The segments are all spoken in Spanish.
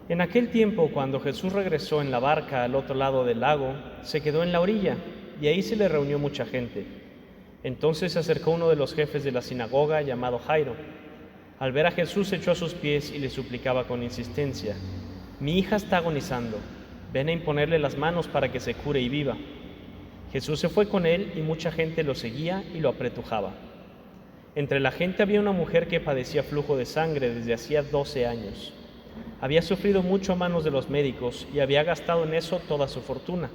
En aquel tiempo, cuando Jesús regresó en la barca al otro lado del lago, se quedó en la orilla, y ahí se le reunió mucha gente. Entonces se acercó uno de los jefes de la sinagoga, llamado Jairo. Al ver a Jesús, se echó a sus pies y le suplicaba con insistencia: «Mi hija está agonizando, ven a imponerle las manos para que se cure y viva». Jesús se fue con él y mucha gente lo seguía y lo apretujaba. Entre la gente había una mujer que padecía flujo de sangre desde hacía 12 años. Había sufrido mucho a manos de los médicos y había gastado en eso toda su fortuna,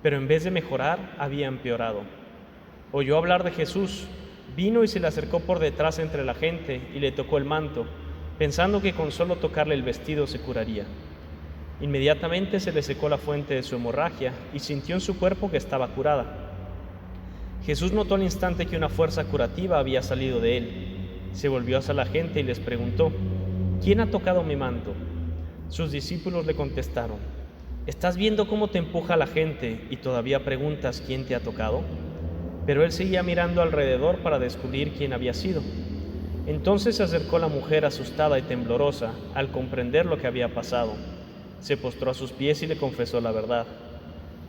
pero en vez de mejorar, había empeorado. Oyó hablar de Jesús, vino y se le acercó por detrás entre la gente y le tocó el manto, pensando que con solo tocarle el vestido se curaría. Inmediatamente se le secó la fuente de su hemorragia y sintió en su cuerpo que estaba curada. Jesús notó al instante que una fuerza curativa había salido de él. Se volvió hacia la gente y les preguntó: «¿Quién ha tocado mi manto?». Sus discípulos le contestaron: «¿Estás viendo cómo te empuja la gente y todavía preguntas quién te ha tocado?». Pero él seguía mirando alrededor para descubrir quién había sido. Entonces se acercó la mujer asustada y temblorosa al comprender lo que había pasado. Se postró a sus pies y le confesó la verdad.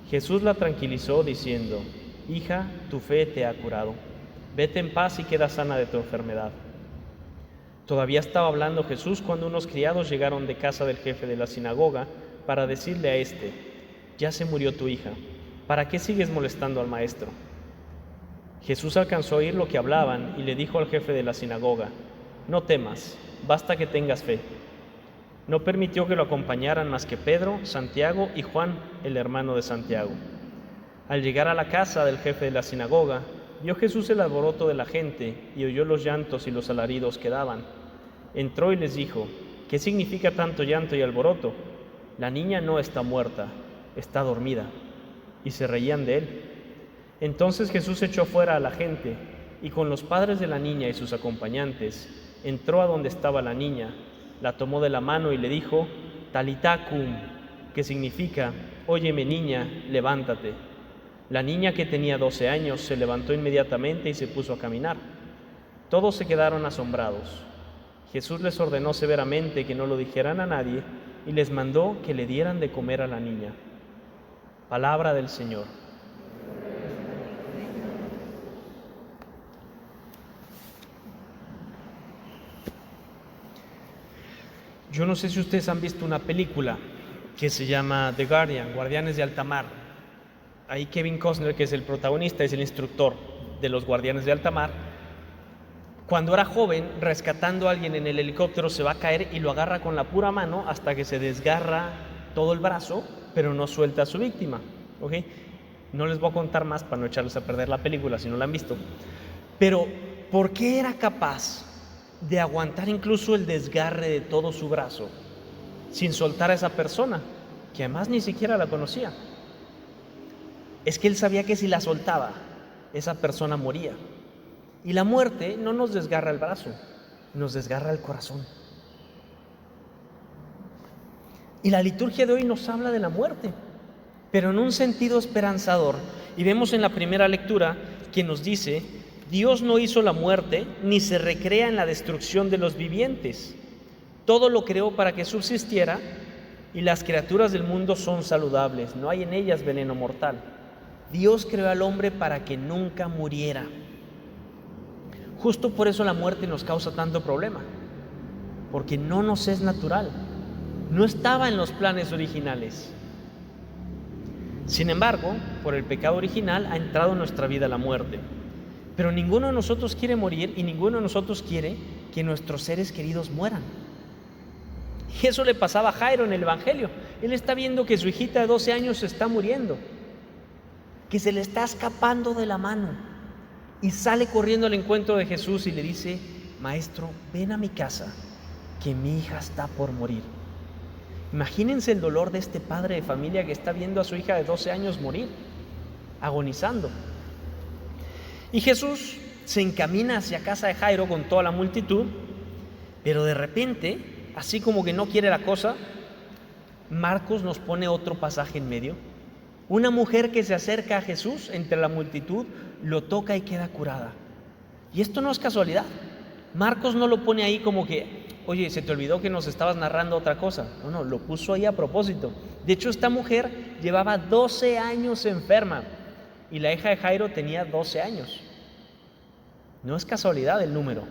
Jesús la tranquilizó diciendo: «Hija, tu fe te ha curado. Vete en paz y queda sana de tu enfermedad». Todavía estaba hablando Jesús cuando unos criados llegaron de casa del jefe de la sinagoga para decirle a éste: «Ya se murió tu hija, ¿para qué sigues molestando al maestro?». Jesús alcanzó a oír lo que hablaban y le dijo al jefe de la sinagoga: «No temas, basta que tengas fe». No permitió que lo acompañaran más que Pedro, Santiago y Juan, el hermano de Santiago. Al llegar a la casa del jefe de la sinagoga, vio Jesús el alboroto de la gente y oyó los llantos y los alaridos que daban. Entró y les dijo: «¿Qué significa tanto llanto y alboroto? La niña no está muerta, está dormida». Y se reían de él. Entonces Jesús echó fuera a la gente y con los padres de la niña y sus acompañantes entró a donde estaba la niña, la tomó de la mano y le dijo: «Talitá cum», que significa: «Óyeme, niña, levántate». La niña, que tenía 12 años, se levantó inmediatamente y se puso a caminar. Todos se quedaron asombrados. Jesús les ordenó severamente que no lo dijeran a nadie y les mandó que le dieran de comer a la niña. Palabra del Señor. Yo no sé si ustedes han visto una película que se llama The Guardian, Guardianes de Alta Mar. Ahí Kevin Costner, que es el protagonista, es el instructor de los Guardianes de Alta Mar. Cuando era joven, rescatando a alguien en el helicóptero, se va a caer y lo agarra con la pura mano hasta que se desgarra todo el brazo, pero no suelta a su víctima. ¿Okay? No les voy a contar más para no echarles a perder la película si no la han visto. Pero, ¿por qué era capaz de aguantar incluso el desgarre de todo su brazo sin soltar a esa persona, que además ni siquiera la conocía? Es que él sabía que si la soltaba, esa persona moría. Y la muerte no nos desgarra el brazo, nos desgarra el corazón. Y la liturgia de hoy nos habla de la muerte, pero en un sentido esperanzador. Y vemos en la primera lectura que nos dice: Dios no hizo la muerte, ni se recrea en la destrucción de los vivientes. Todo lo creó para que subsistiera, y las criaturas del mundo son saludables, no hay en ellas veneno mortal. Dios creó al hombre para que nunca muriera. Justo por eso la muerte nos causa tanto problema, porque no nos es natural, no estaba en los planes originales. Sin embargo, por el pecado original ha entrado en nuestra vida la muerte. Pero ninguno de nosotros quiere morir y ninguno de nosotros quiere que nuestros seres queridos mueran. Y eso le pasaba a Jairo en el Evangelio. Él está viendo que su hijita de 12 años se está muriendo, que se le está escapando de la mano, y sale corriendo al encuentro de Jesús y le dice: «Maestro, ven a mi casa, que mi hija está por morir». Imagínense el dolor de este padre de familia que está viendo a su hija de 12 años morir, agonizando. Y Jesús se encamina hacia casa de Jairo con toda la multitud, pero de repente, así como que no quiere la cosa, Marcos nos pone otro pasaje en medio. Una mujer que se acerca a Jesús entre la multitud, lo toca y queda curada. Y esto no es casualidad. Marcos no lo pone ahí como que oye, ¿se te olvidó que nos estabas narrando otra cosa? No, lo puso ahí a propósito. De hecho, esta mujer llevaba 12 años enferma y la hija de Jairo tenía 12 años. No es casualidad el número,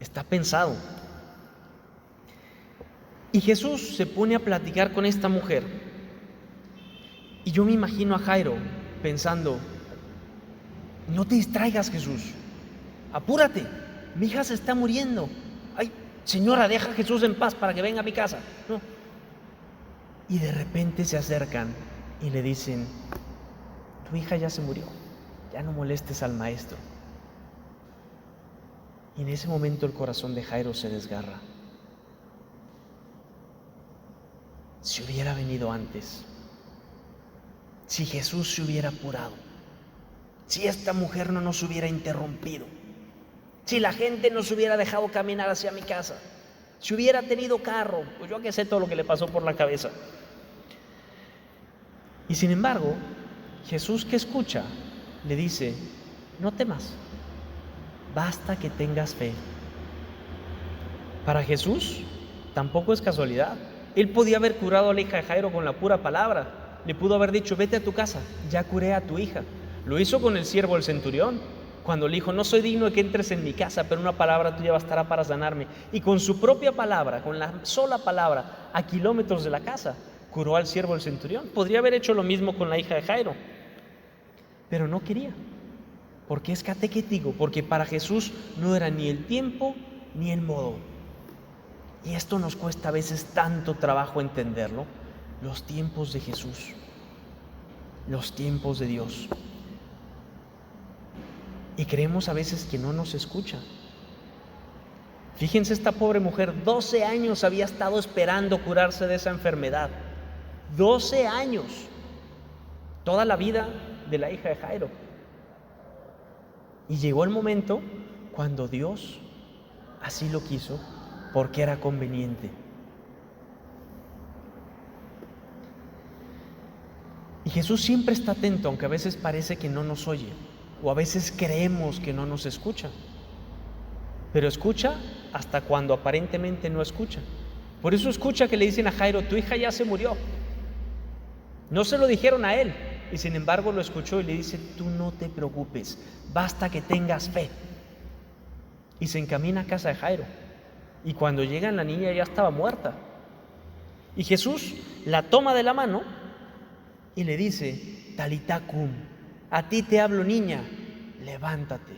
está pensado. Y Jesús se pone a platicar con esta mujer. Y yo me imagino a Jairo pensando, no te distraigas, Jesús, apúrate, mi hija se está muriendo. Ay, señora, deja a Jesús en paz para que venga a mi casa. No. Y de repente se acercan y le dicen, tu hija ya se murió, ya no molestes al maestro. Y en ese momento el corazón de Jairo se desgarra. Si hubiera venido antes, si Jesús se hubiera apurado, si esta mujer no nos hubiera interrumpido, si la gente nos hubiera dejado caminar hacia mi casa, si hubiera tenido carro, pues yo que sé todo lo que le pasó por la cabeza. Y sin embargo, Jesús, que escucha, le dice, no temas, basta que tengas fe. Para Jesús tampoco es casualidad. Él podía haber curado a la hija de Jairo con la pura palabra. Le pudo haber dicho, vete a tu casa, ya curé a tu hija. Lo hizo con el siervo del centurión, cuando le dijo, no soy digno de que entres en mi casa, pero una palabra tuya bastará para sanarme. Y con su propia palabra, con la sola palabra, a kilómetros de la casa, curó al siervo del centurión. Podría haber hecho lo mismo con la hija de Jairo, pero no quería, porque es catequético, porque para Jesús no era ni el tiempo ni el modo. Y esto nos cuesta a veces tanto trabajo entenderlo, los tiempos de Jesús, los tiempos de Dios. Y creemos a veces que no nos escucha. Fíjense, esta pobre mujer 12 años había estado esperando curarse de esa enfermedad. 12 años, toda la vida de la hija de Jairo. Y llegó el momento cuando Dios así lo quiso, porque era conveniente. Y Jesús siempre está atento, aunque a veces parece que no nos oye, o a veces creemos que no nos escucha. Pero escucha hasta cuando aparentemente no escucha. Por eso escucha que le dicen a Jairo, tu hija ya se murió. No se lo dijeron a él, y sin embargo lo escuchó y le dice, tú no te preocupes, basta que tengas fe. Y se encamina a casa de Jairo. Y cuando llegan, la niña ya estaba muerta. Y Jesús la toma de la mano y le dice, Talitá cum, a ti te hablo, niña, levántate.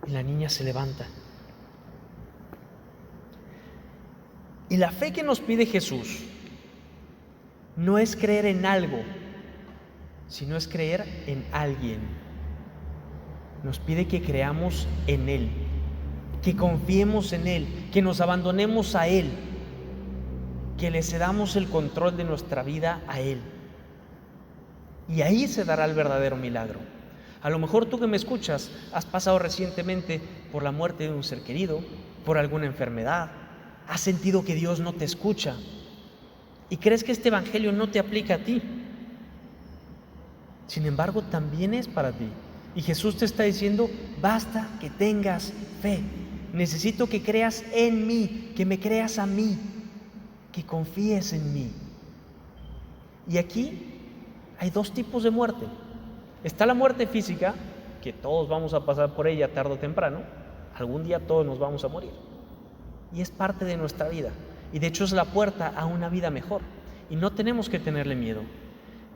Y la niña se levanta. Y la fe que nos pide Jesús no es creer en algo, sino es creer en alguien. Nos pide que creamos en Él, que confiemos en Él, que nos abandonemos a Él, que le cedamos el control de nuestra vida a Él. Y ahí se dará el verdadero milagro. A lo mejor tú que me escuchas has pasado recientemente por la muerte de un ser querido, por alguna enfermedad, has sentido que Dios no te escucha y crees que este evangelio no te aplica a ti. Sin embargo, también es para ti. Y Jesús te está diciendo, basta que tengas fe. Necesito que creas en mí, que me creas a mí, que confíes en mí. Y aquí hay dos tipos de muerte. Está la muerte física, que todos vamos a pasar por ella tarde o temprano. Algún día todos nos vamos a morir. Y es parte de nuestra vida. Y de hecho es la puerta a una vida mejor. Y no tenemos que tenerle miedo.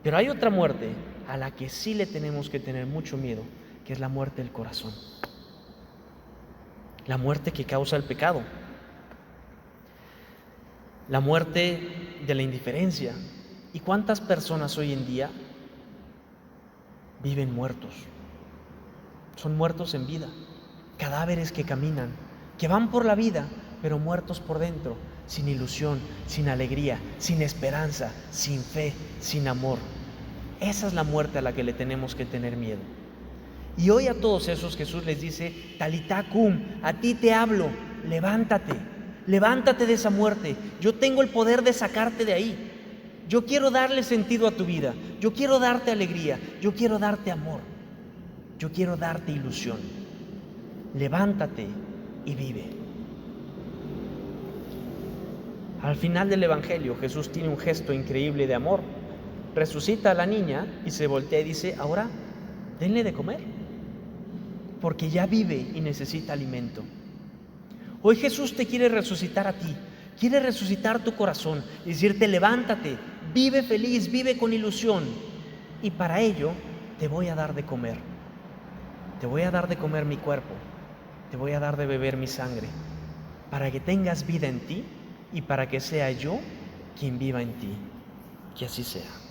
Pero hay otra muerte a la que sí le tenemos que tener mucho miedo, que es la muerte del corazón. La muerte que causa el pecado. La muerte de la indiferencia. ¿Y cuántas personas hoy en día viven muertos? Son muertos en vida. Cadáveres que caminan, que van por la vida, pero muertos por dentro, sin ilusión, sin alegría, sin esperanza, sin fe, sin amor. Esa es la muerte a la que le tenemos que tener miedo. Y hoy a todos esos Jesús les dice, Talitá cum, a ti te hablo, levántate, levántate de esa muerte. Yo tengo el poder de sacarte de ahí. Yo quiero darle sentido a tu vida, yo quiero darte alegría, yo quiero darte amor, yo quiero darte ilusión. Levántate y vive. Al final del Evangelio, Jesús tiene un gesto increíble de amor. Resucita a la niña y se voltea y dice: ahora denle de comer, porque ya vive y necesita alimento. Hoy Jesús te quiere resucitar a ti, quiere resucitar tu corazón y decirte: levántate, vive feliz, vive con ilusión, y para ello te voy a dar de comer. Te voy a dar de comer mi cuerpo, te voy a dar de beber mi sangre, para que tengas vida en ti y para que sea yo quien viva en ti. Que así sea.